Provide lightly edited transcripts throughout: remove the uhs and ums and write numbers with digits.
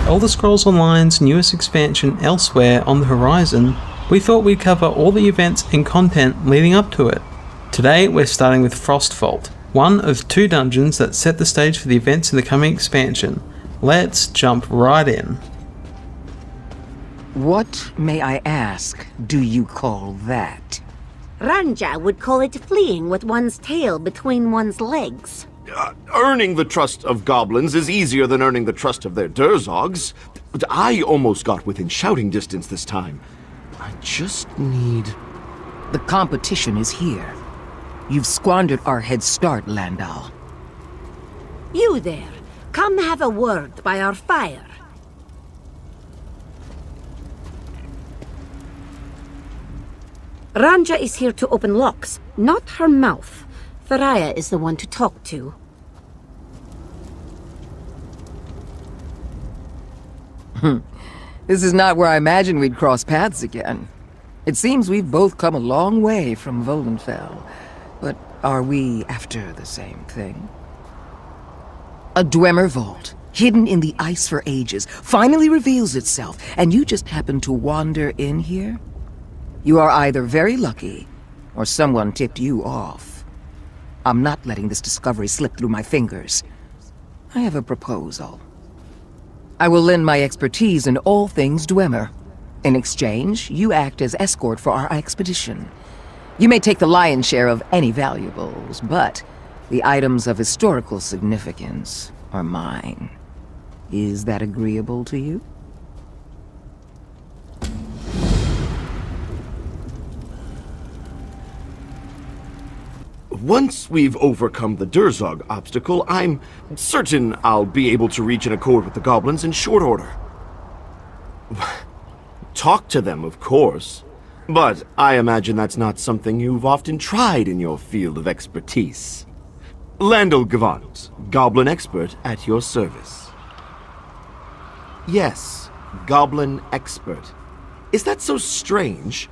Elder Scrolls Online's newest expansion, Elsweyr, on the horizon, we thought we'd cover all the events and content leading up to it. Today we're starting with Frostvault, one of 2 dungeons that set the stage for the events in the coming expansion. Let's jump right in. What, may I ask, do you call that? Ranja would call it fleeing with one's tail between one's legs. Earning the trust of goblins is easier than earning the trust of their Durzogs. But I almost got within shouting distance this time. I just need... The competition is here. You've squandered our head start, Landau. You there, come have a word by our fire. Ranja is here to open locks, not her mouth. Thariah is the one to talk to. This is not where I imagined we'd cross paths again. It seems we've both come a long way from Volenfell. But are we after the same thing? A Dwemer vault, hidden in the ice for ages, finally reveals itself, and you just happen to wander in here? You are either very lucky, or someone tipped you off. I'm not letting this discovery slip through my fingers. I have a proposal. I will lend my expertise in all things Dwemer. In exchange, you act as escort for our expedition. You may take the lion's share of any valuables, but the items of historical significance are mine. Is that agreeable to you? Once we've overcome the Durzog obstacle, I'm certain I'll be able to reach an accord with the goblins in short order. Talk to them, of course. But I imagine that's not something you've often tried in your field of expertise. Landel Gavant, Goblin Expert at your service. Yes, Goblin Expert. Is that so strange?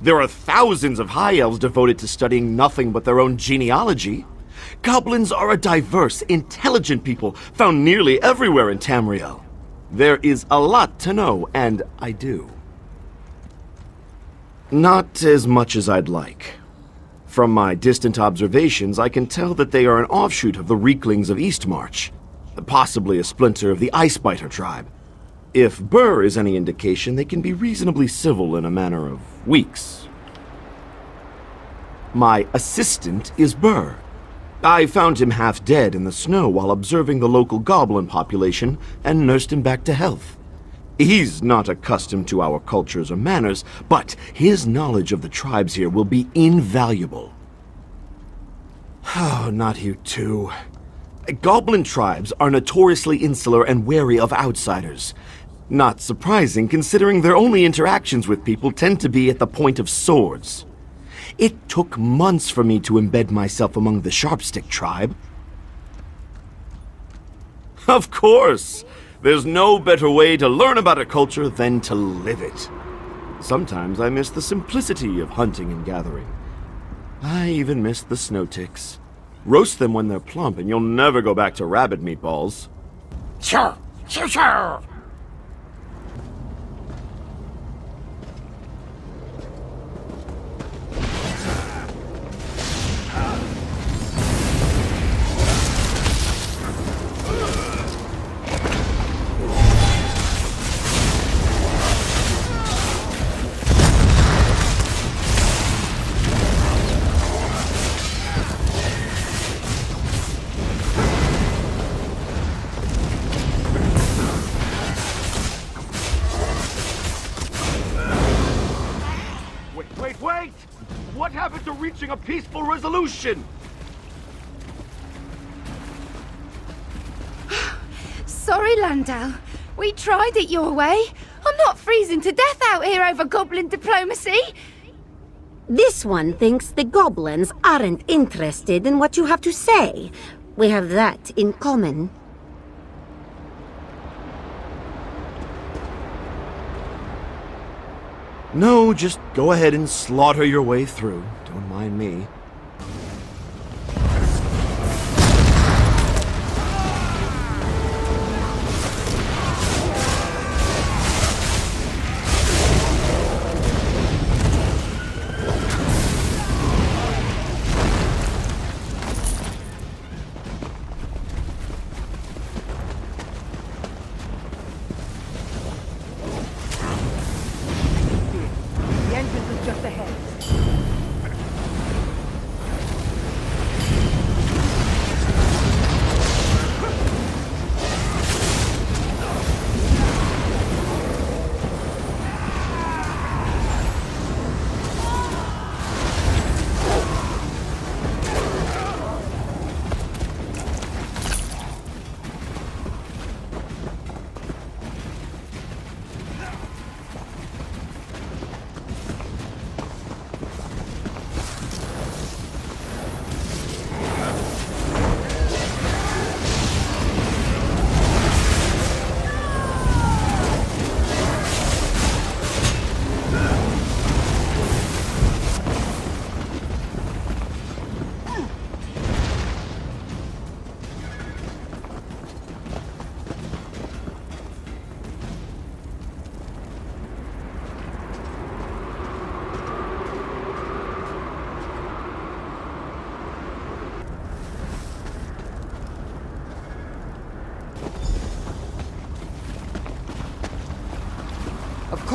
There are thousands of High Elves devoted to studying nothing but their own genealogy. Goblins are a diverse, intelligent people found nearly everywhere in Tamriel. There is a lot to know, and I do. Not as much as I'd like. From my distant observations, I can tell that they are an offshoot of the Reeklings of Eastmarch, possibly a splinter of the Icebiter tribe. If Burr is any indication, they can be reasonably civil in a matter of weeks. My assistant is Burr. I found him half dead in the snow while observing the local goblin population and nursed him back to health. He's not accustomed to our cultures or manners, but his knowledge of the tribes here will be invaluable. Oh, not you too. Goblin tribes are notoriously insular and wary of outsiders. Not surprising, considering their only interactions with people tend to be at the point of swords. It took months for me to embed myself among the Sharpstick tribe. Of course! There's no better way to learn about a culture than to live it. Sometimes I miss the simplicity of hunting and gathering. I even miss the snow ticks. Roast them when they're plump and you'll never go back to rabbit meatballs. Sure, sure, sure. Wait! What happened to reaching a peaceful resolution? Sorry, Landau. We tried it your way. I'm not freezing to death out here over goblin diplomacy. This one thinks the goblins aren't interested in what you have to say. We have that in common. No, just go ahead and slaughter your way through. Don't mind me.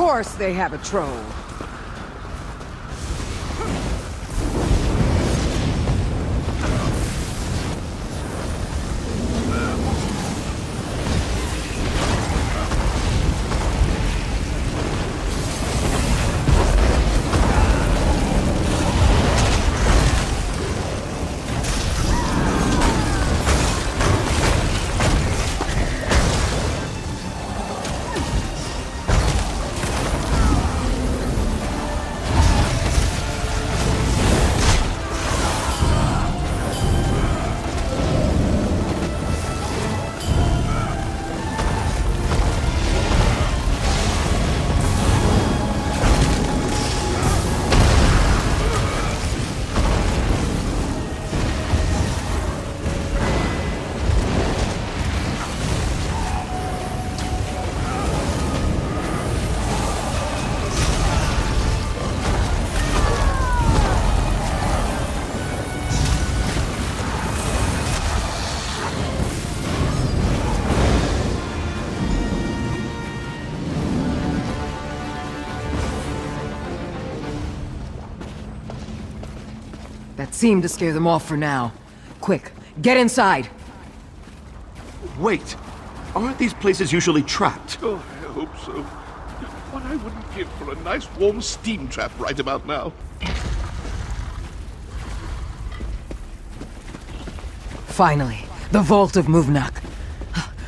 course they have a troll. That seemed to scare them off for now. Quick, get inside! Wait, aren't these places usually trapped? Oh, I hope so. What I wouldn't give for a nice warm steam trap right about now. Finally, the Vault of Muvnak.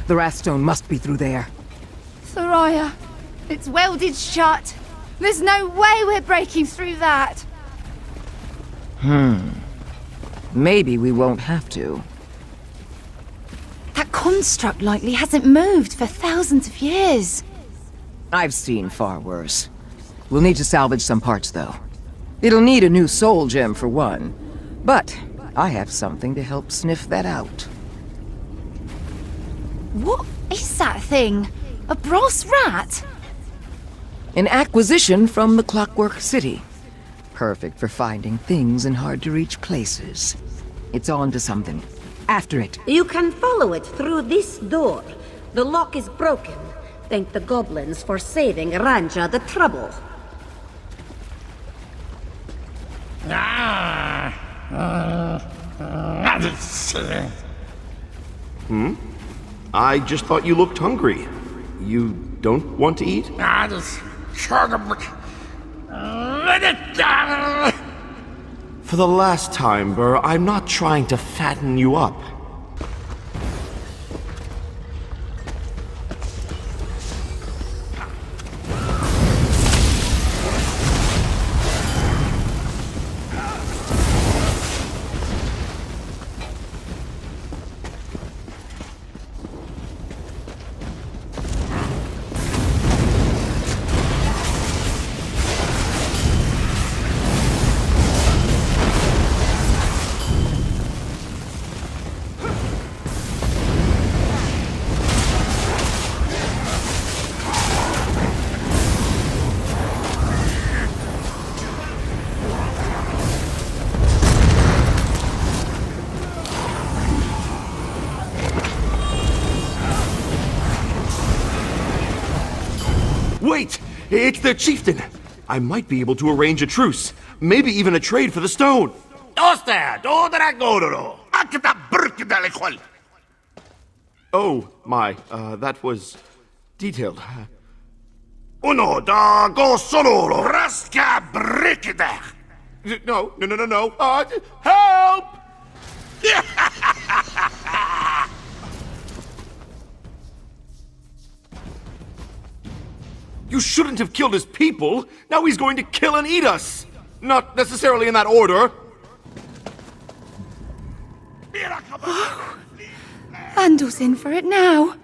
The Wrathstone must be through there. Thoraya, it's welded shut. There's no way we're breaking through that. Maybe we won't have to. That construct likely hasn't moved for thousands of years. I've seen far worse. We'll need to salvage some parts, though. It'll need a new soul gem for one. But I have something to help sniff that out. What is that thing? A brass rat? An acquisition from the Clockwork City. Perfect for finding things in hard-to-reach places. It's on to something. After it. You can follow it through this door. The lock is broken. Thank the goblins for saving Ranja the trouble. I just thought you looked hungry. You don't want to eat? For the last time, Burr, I'm not trying to fatten you up. Wait! It's their chieftain! I might be able to arrange a truce. Maybe even a trade for the stone. Oh, my. That was detailed. Uno da go solo raska brikida. No. Help! You shouldn't have killed his people. Now he's going to kill and eat us. Not necessarily in that order. Vandal's in for it now.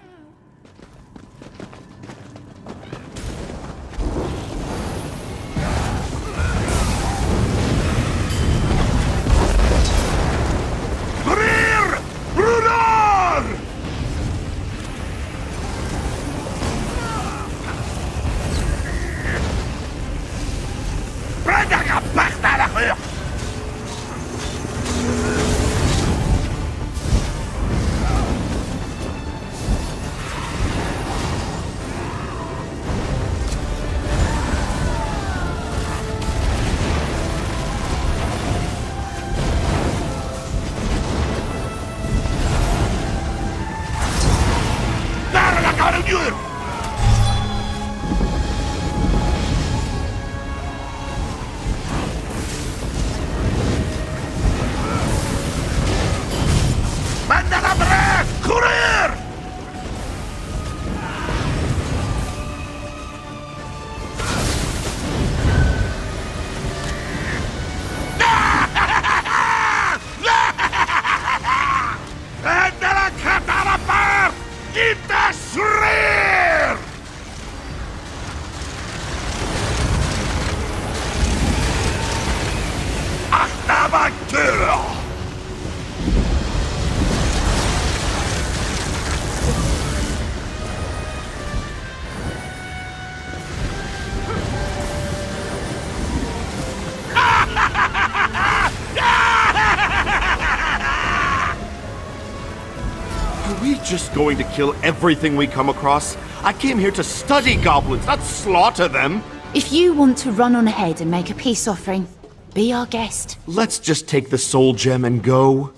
just going to kill everything we come across? I came here to study goblins, not slaughter them! If you want to run on ahead and make a peace offering, be our guest. Let's just take the soul gem and go.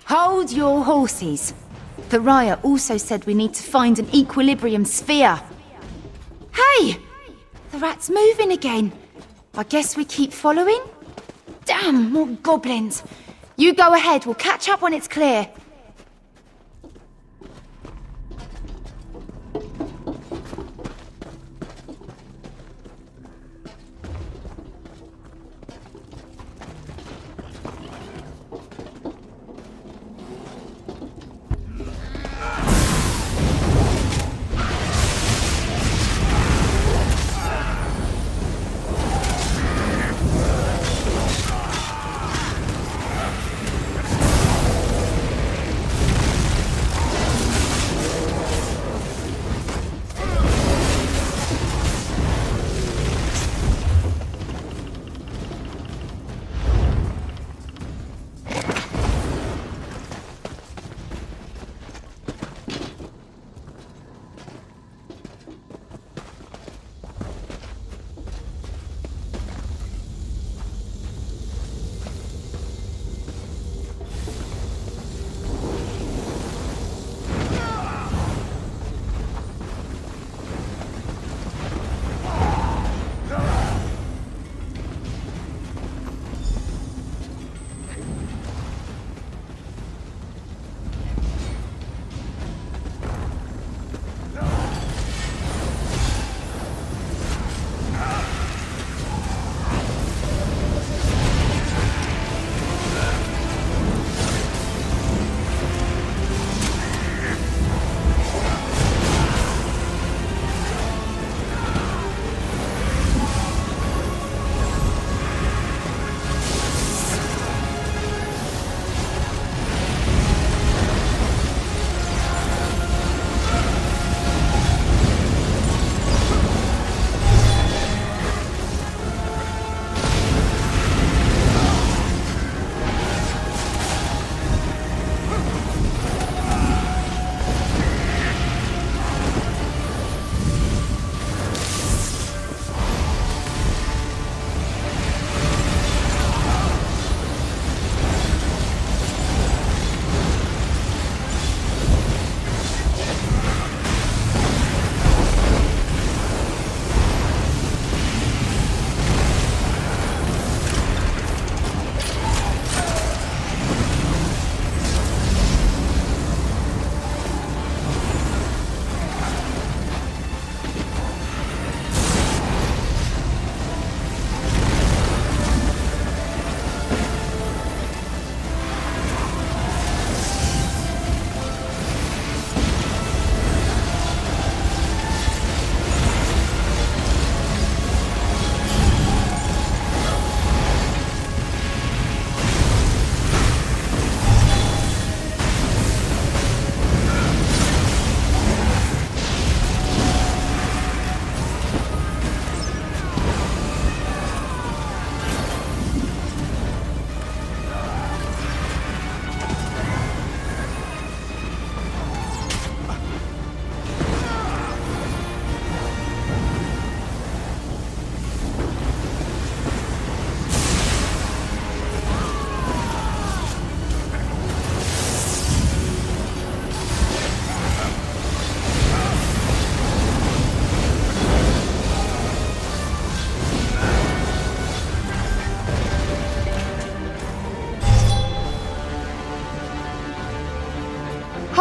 Hold your horses. Thoraya also said we need to find an equilibrium sphere. Hey! The rat's moving again. I guess we keep following? Damn, more goblins. You go ahead, we'll catch up when it's clear.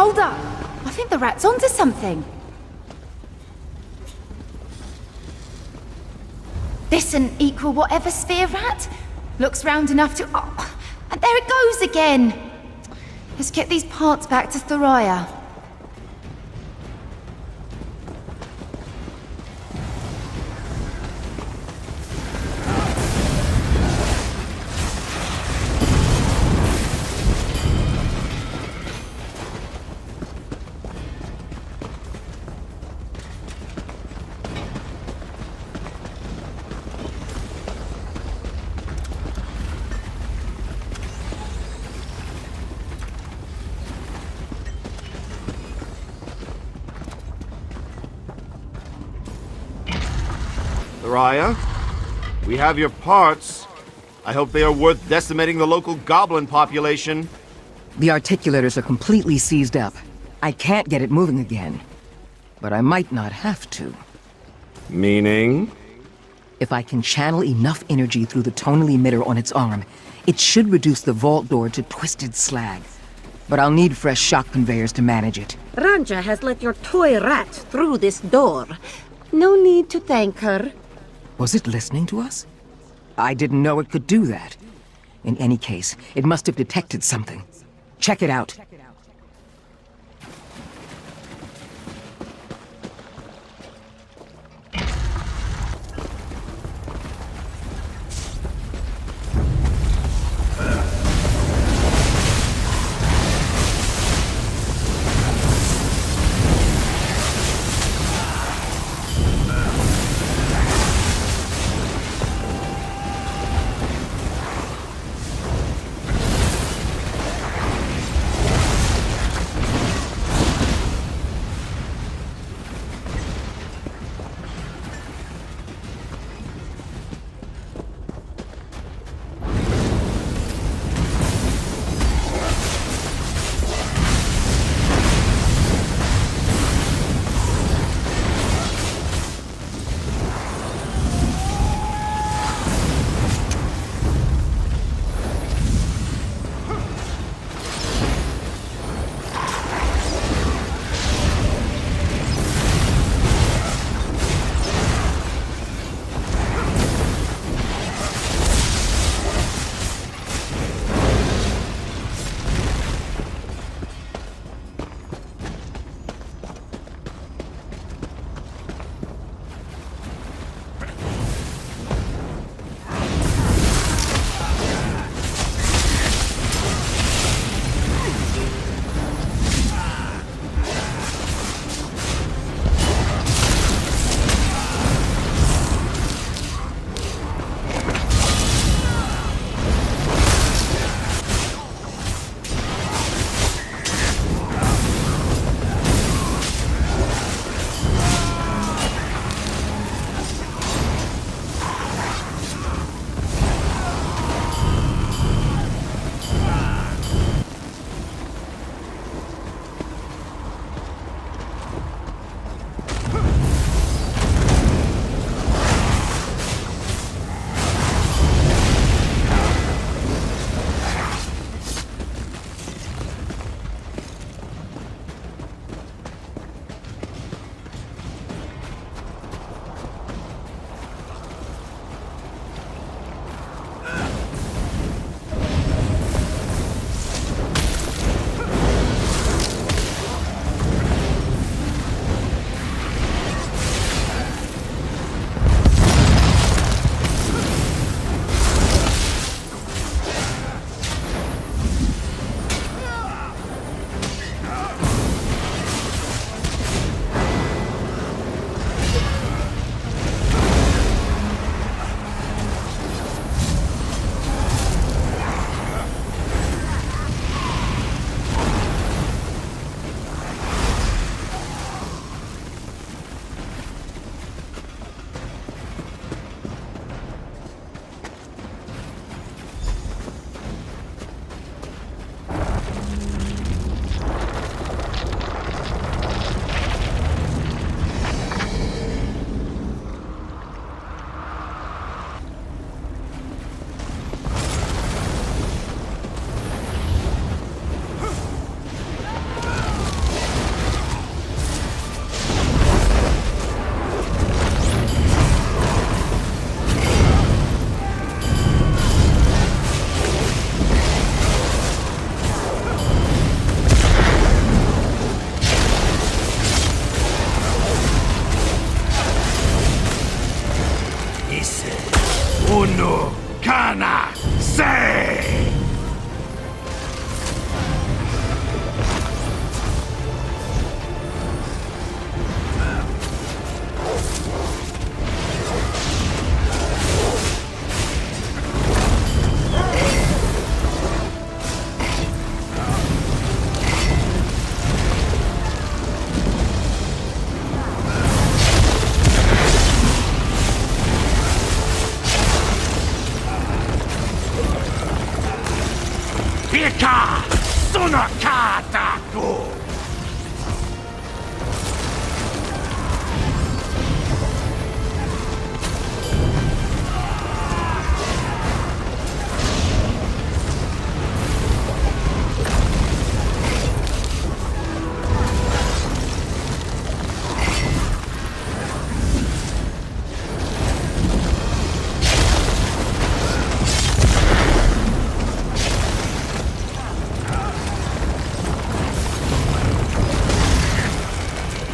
Hold up! I think the rat's onto something. This an equal whatever sphere rat? Looks round enough to... Oh, and there it goes again! Let's get these parts back to Thoraya. Raya, we have your parts. I hope they are worth decimating the local goblin population. The articulators are completely seized up. I can't get it moving again. But I might not have to. Meaning? If I can channel enough energy through the tonal emitter on its arm, it should reduce the vault door to twisted slag. But I'll need fresh shock conveyors to manage it. Ranja has let your toy rat through this door. No need to thank her. Was it listening to us? I didn't know it could do that. In any case, it must have detected something. Check it out.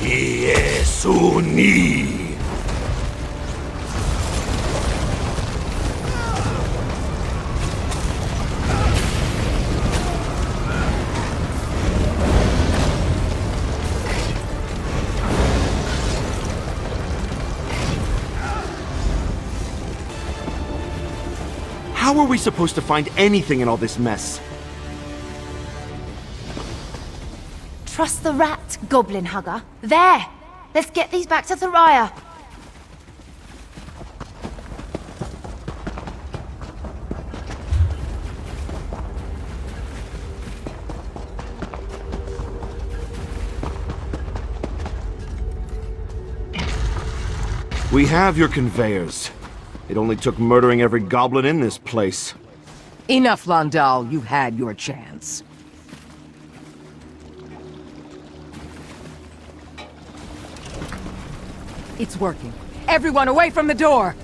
Iesuni. How are we supposed to find anything in all this mess? Trust the rat, goblin hugger. There! Let's get these back to Thariah. We have your conveyors. It only took murdering every goblin in this place. Enough, Landau. You had your chance. It's working. Everyone away from the door!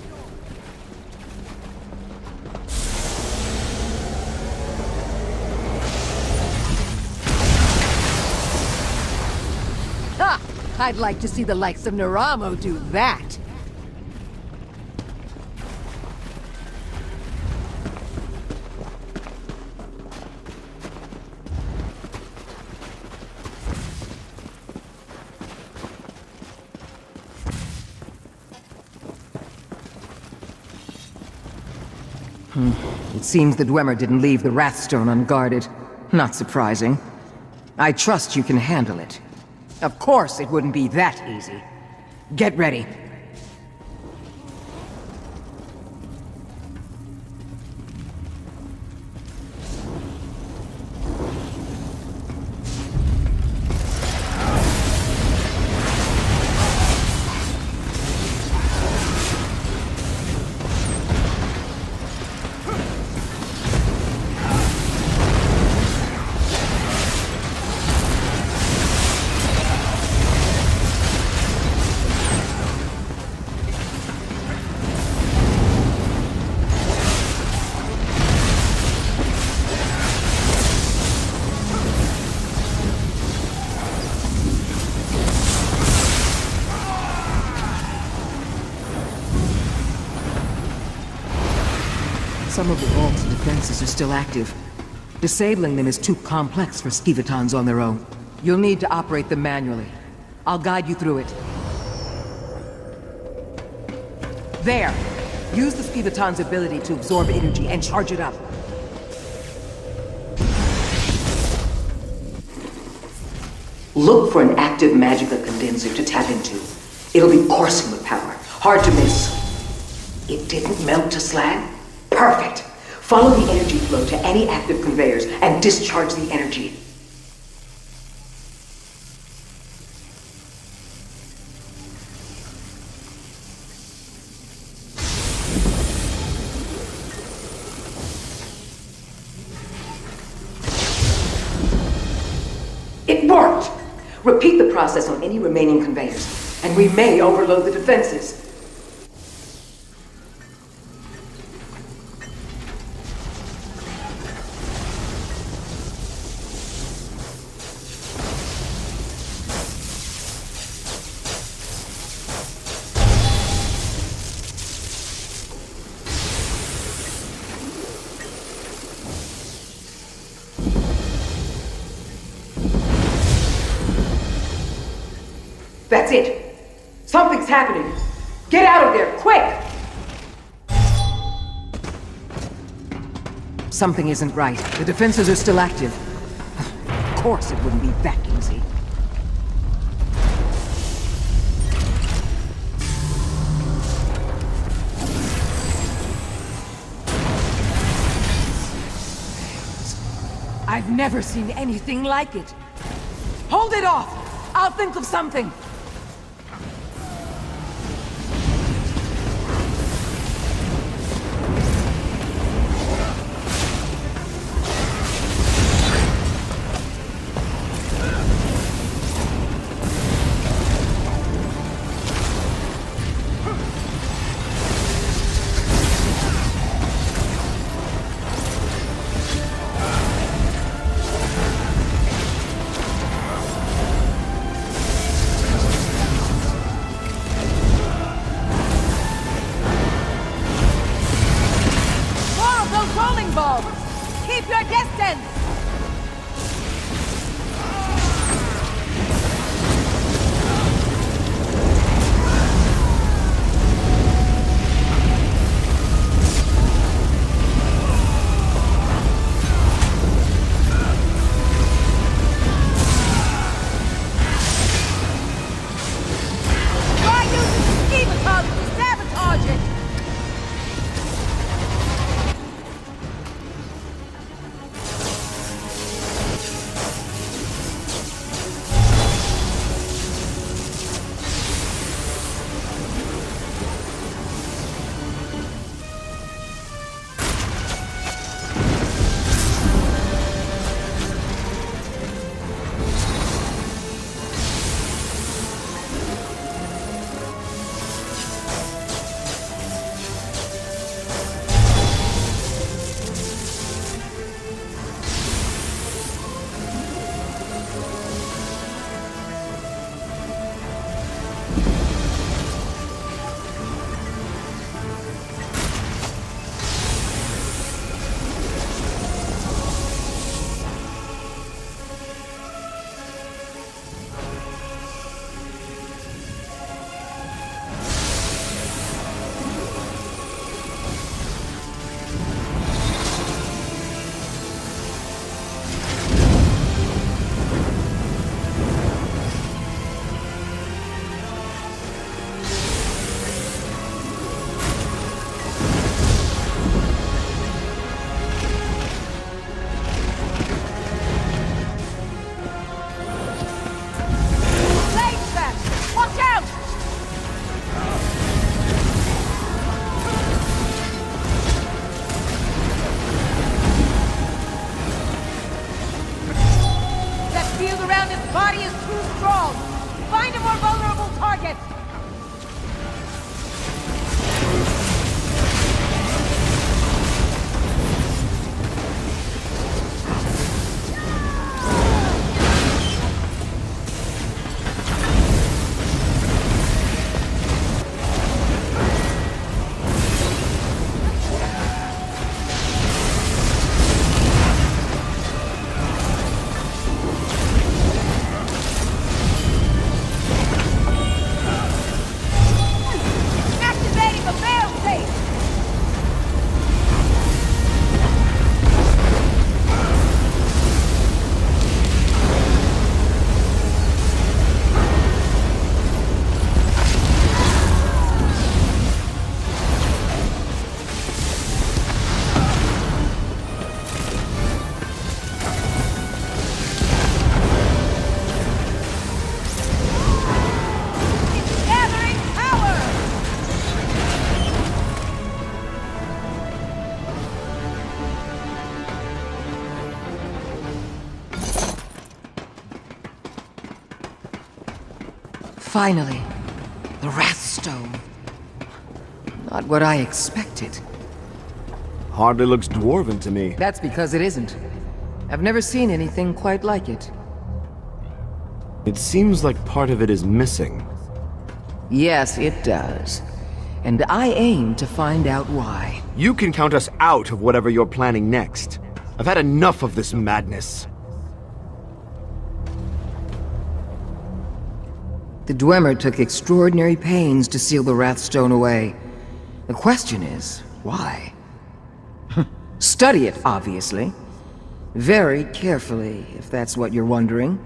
Ha! I'd like to see the likes of Naramo do that. It seems the Dwemer didn't leave the Wrathstone unguarded. Not surprising. I trust you can handle it. Of course it wouldn't be that easy. Get ready. Some of the vault's defenses are still active. Disabling them is too complex for Skevetons on their own. You'll need to operate them manually. I'll guide you through it. There! Use the Skeveton's ability to absorb energy and charge it up. Look for an active magica condenser to tap into. It'll be coursing with power. Hard to miss. It didn't melt to slag? Perfect! Follow the energy flow to any active conveyors and discharge the energy. It worked! Repeat the process on any remaining conveyors, and we may overload the defenses. That's it! Something's happening! Get out of there, quick! Something isn't right. The defenses are still active. Of course it wouldn't be that easy. I've never seen anything like it. Hold it off! I'll think of something! Find a more vulnerable target! Activating the failsafe! It's gathering power! Finally, the Wrathstone. Not what I expected. Hardly looks dwarven to me. That's because it isn't. I've never seen anything quite like it. It seems like part of it is missing. Yes, it does. And I aim to find out why. You can count us out of whatever you're planning next. I've had enough of this madness. The Dwemer took extraordinary pains to seal the Wrathstone away. The question is, why? Study it, obviously. Very carefully, if that's what you're wondering.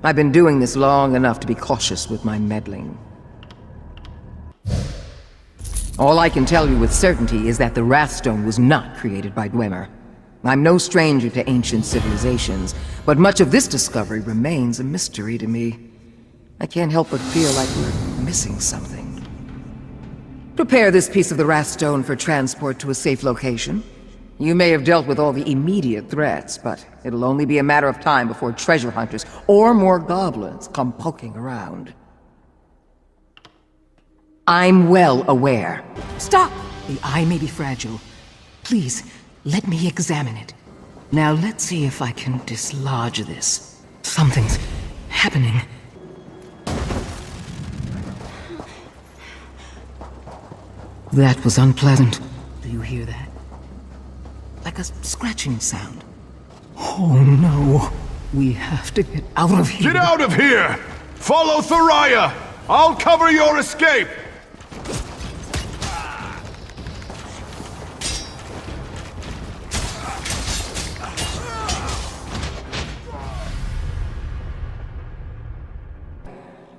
I've been doing this long enough to be cautious with my meddling. All I can tell you with certainty is that the Wrathstone was not created by Dwemer. I'm no stranger to ancient civilizations, but much of this discovery remains a mystery to me. I can't help but feel like we're missing something. Prepare this piece of the Wrathstone for transport to a safe location. You may have dealt with all the immediate threats, but it'll only be a matter of time before treasure hunters or more goblins come poking around. I'm well aware. Stop! The eye may be fragile. Please, let me examine it. Now let's see if I can dislodge this. Something's happening. That was unpleasant. Do you hear that? Like a scratching sound. Oh no. We have to get out of here. Get out of here! Follow Thariah! I'll cover your escape!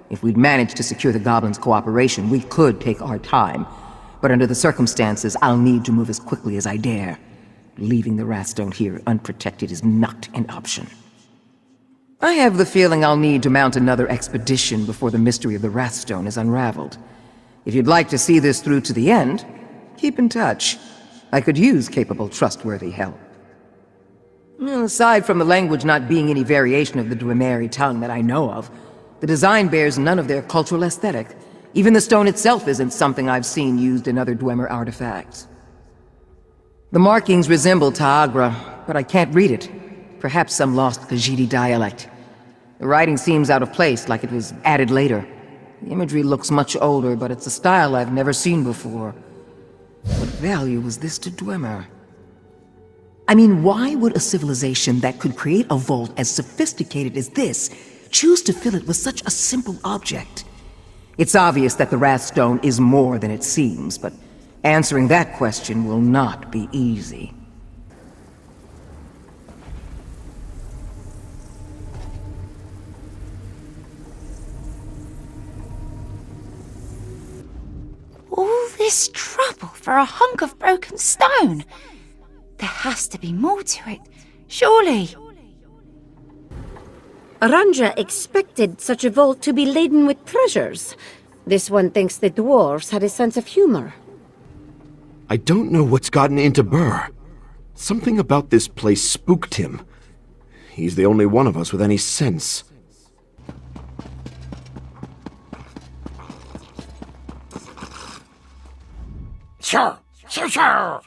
If we'd managed to secure the goblins' cooperation, we could take our time. But under the circumstances, I'll need to move as quickly as I dare. Leaving the Wrathstone here unprotected is not an option. I have the feeling I'll need to mount another expedition before the mystery of the Wrathstone is unraveled. If you'd like to see this through to the end, keep in touch. I could use capable, trustworthy help. Aside from the language not being any variation of the Dwemeri tongue that I know of, the design bears none of their cultural aesthetic. Even the stone itself isn't something I've seen used in other Dwemer artifacts. The markings resemble Ta'agra, but I can't read it. Perhaps some lost Khajiit dialect. The writing seems out of place, like it was added later. The imagery looks much older, but it's a style I've never seen before. What value was this to Dwemer? I mean, why would a civilization that could create a vault as sophisticated as this choose to fill it with such a simple object? It's obvious that the Wrathstone is more than it seems, but answering that question will not be easy. All this trouble for a hunk of broken stone? There has to be more to it, surely. Aranja expected such a vault to be laden with treasures. This one thinks the dwarves had a sense of humor. I don't know what's gotten into Burr. Something about this place spooked him. He's the only one of us with any sense. Sure.